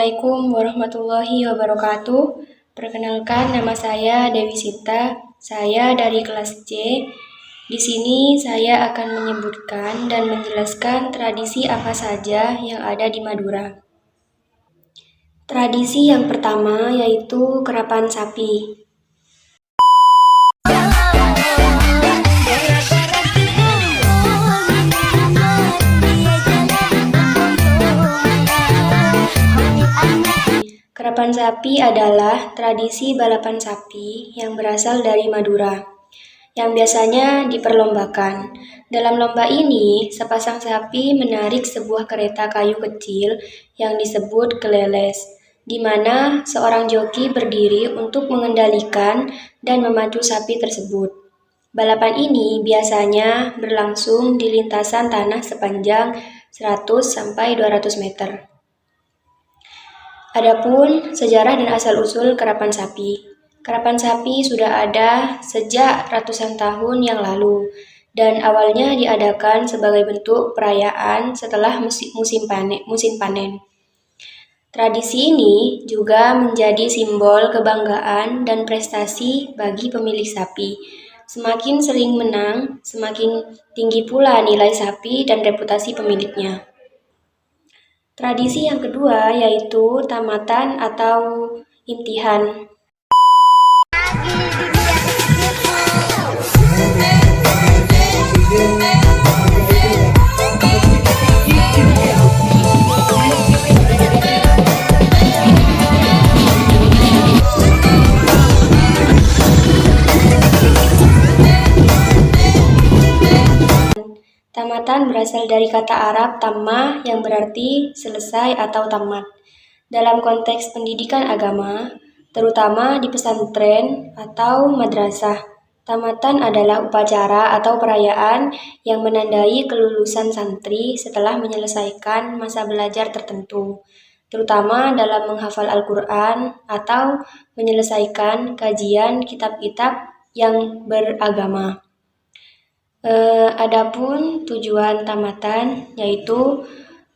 Assalamualaikum warahmatullahi wabarakatuh. Perkenalkan, nama saya Dewi Sinta. Saya dari kelas C. Di sini saya akan menyebutkan dan menjelaskan tradisi apa saja yang ada di Madura. Tradisi yang pertama yaitu kerapan sapi. Kerapan sapi adalah tradisi balapan sapi yang berasal dari Madura, yang biasanya diperlombakan. Dalam lomba ini, sepasang sapi menarik sebuah kereta kayu kecil yang disebut keleles, di mana seorang joki berdiri untuk mengendalikan dan memacu sapi tersebut. Balapan ini biasanya berlangsung di lintasan tanah sepanjang 100-200 meter. Adapun sejarah dan asal-usul kerapan sapi. Kerapan sapi sudah ada sejak ratusan tahun yang lalu dan awalnya diadakan sebagai bentuk perayaan setelah musim panen. Tradisi ini juga menjadi simbol kebanggaan dan prestasi bagi pemilik sapi. Semakin sering menang, semakin tinggi pula nilai sapi dan reputasi pemiliknya. Tradisi yang kedua yaitu tamatan atau imtihan. Tamatan berasal dari kata Arab tamma yang berarti selesai atau tamat. Dalam konteks pendidikan agama, terutama di pesantren atau madrasah, tamatan adalah upacara atau perayaan yang menandai kelulusan santri setelah menyelesaikan masa belajar tertentu, terutama dalam menghafal Al-Quran atau menyelesaikan kajian kitab-kitab yang beragama. Adapun tujuan tamatan, yaitu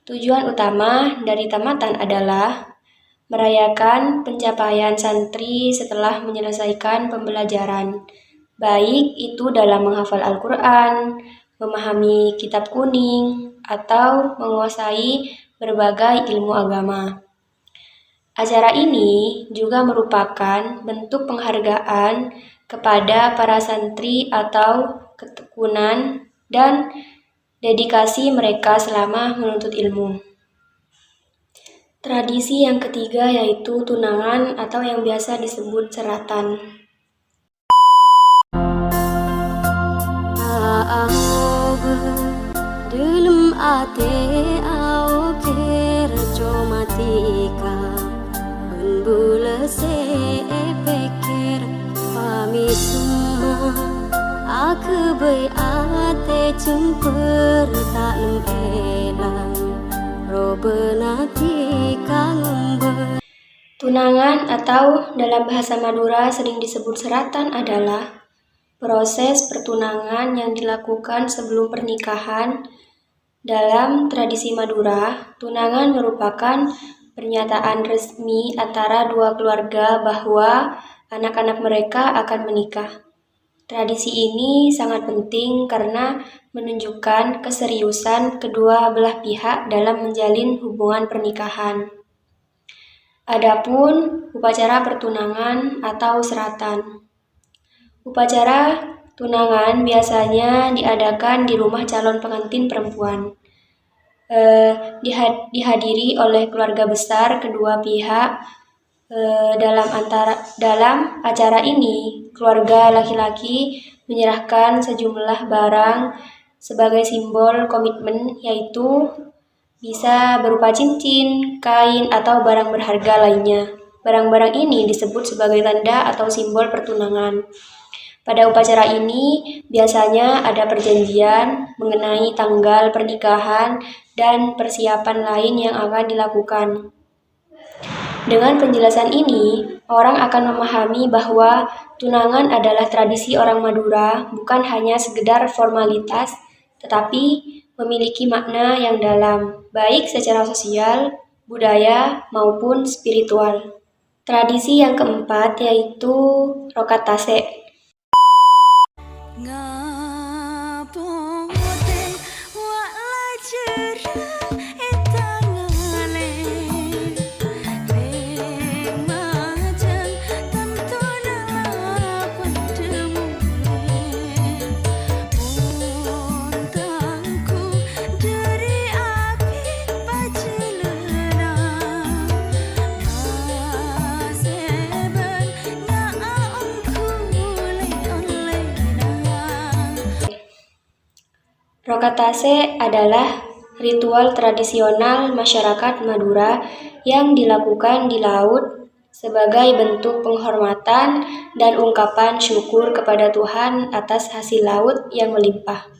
tujuan utama dari tamatan adalah merayakan pencapaian santri setelah menyelesaikan pembelajaran, baik itu dalam menghafal Al-Quran, memahami kitab kuning, atau menguasai berbagai ilmu agama. Acara ini juga merupakan bentuk penghargaan kepada para santri atau ketekunan dan dedikasi mereka selama menuntut ilmu. Tradisi yang ketiga yaitu tunangan atau yang biasa disebut seratan. Tunangan atau dalam bahasa Madura sering disebut seratan adalah proses pertunangan yang dilakukan sebelum pernikahan. Dalam tradisi Madura, tunangan merupakan pernyataan resmi antara dua keluarga bahwa anak-anak mereka akan menikah. Tradisi ini sangat penting karena menunjukkan keseriusan kedua belah pihak dalam menjalin hubungan pernikahan. Adapun upacara pertunangan atau seratan. Upacara tunangan biasanya diadakan di rumah calon pengantin perempuan. Dihadiri oleh keluarga besar kedua pihak. Dalam acara ini, keluarga laki-laki menyerahkan sejumlah barang sebagai simbol komitmen, yaitu bisa berupa cincin, kain, atau barang berharga lainnya. Barang-barang ini disebut sebagai tanda atau simbol pertunangan. Pada upacara ini, biasanya ada perjanjian mengenai tanggal pernikahan dan persiapan lain yang akan dilakukan. Dengan penjelasan ini, orang akan memahami bahwa tunangan adalah tradisi orang Madura, bukan hanya sekedar formalitas, tetapi memiliki makna yang dalam, baik secara sosial, budaya, maupun spiritual. Tradisi yang keempat yaitu Rokatase. Rokatase adalah ritual tradisional masyarakat Madura yang dilakukan di laut sebagai bentuk penghormatan dan ungkapan syukur kepada Tuhan atas hasil laut yang melimpah.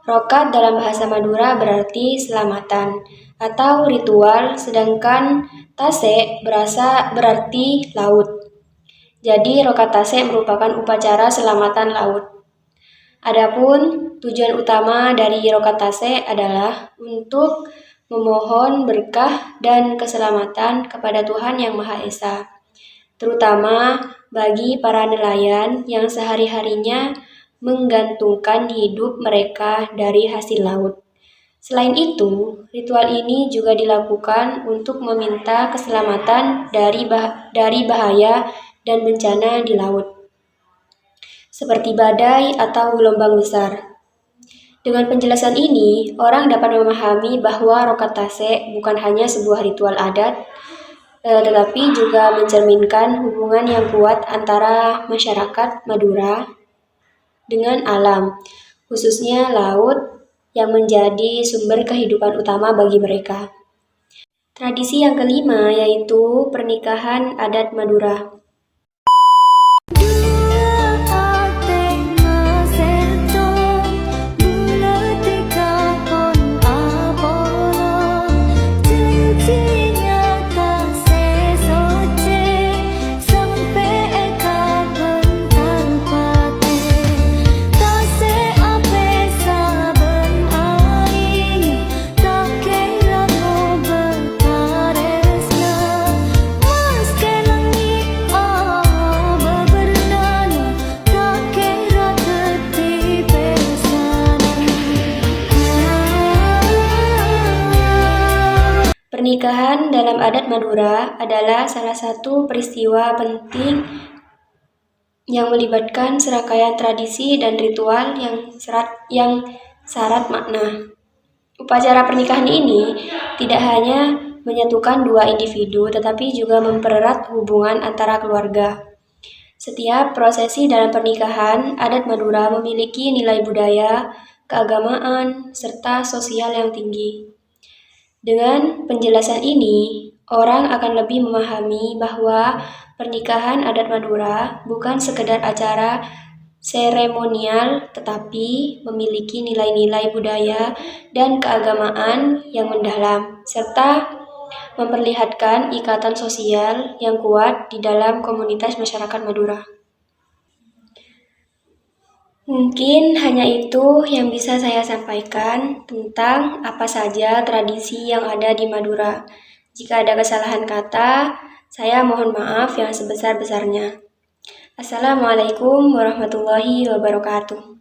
Rokat dalam bahasa Madura berarti selamatan atau ritual, sedangkan tase berarti laut. Jadi Rokatase merupakan upacara selamatan laut. Adapun tujuan utama dari Rokatase adalah untuk memohon berkah dan keselamatan kepada Tuhan Yang Maha Esa, terutama bagi para nelayan yang sehari-harinya menggantungkan hidup mereka dari hasil laut. Selain itu, ritual ini juga dilakukan untuk meminta keselamatan dari bahaya dan bencana di laut, seperti badai atau gelombang besar. Dengan penjelasan ini, orang dapat memahami bahwa Rokatase bukan hanya sebuah ritual adat, tetapi juga mencerminkan hubungan yang kuat antara masyarakat Madura dengan alam, khususnya laut yang menjadi sumber kehidupan utama bagi mereka. Tradisi yang kelima yaitu pernikahan adat Madura. Pernikahan dalam adat Madura adalah salah satu peristiwa penting yang melibatkan serangkaian tradisi dan ritual yang syarat makna. Upacara pernikahan ini tidak hanya menyatukan dua individu, tetapi juga mempererat hubungan antara keluarga. Setiap prosesi dalam pernikahan adat Madura memiliki nilai budaya, keagamaan, serta sosial yang tinggi. Dengan penjelasan ini, orang akan lebih memahami bahwa pernikahan adat Madura bukan sekedar acara seremonial, tetapi memiliki nilai-nilai budaya dan keagamaan yang mendalam, serta memperlihatkan ikatan sosial yang kuat di dalam komunitas masyarakat Madura. Mungkin hanya itu yang bisa saya sampaikan tentang apa saja tradisi yang ada di Madura. Jika ada kesalahan kata, saya mohon maaf yang sebesar-besarnya. Assalamualaikum warahmatullahi wabarakatuh.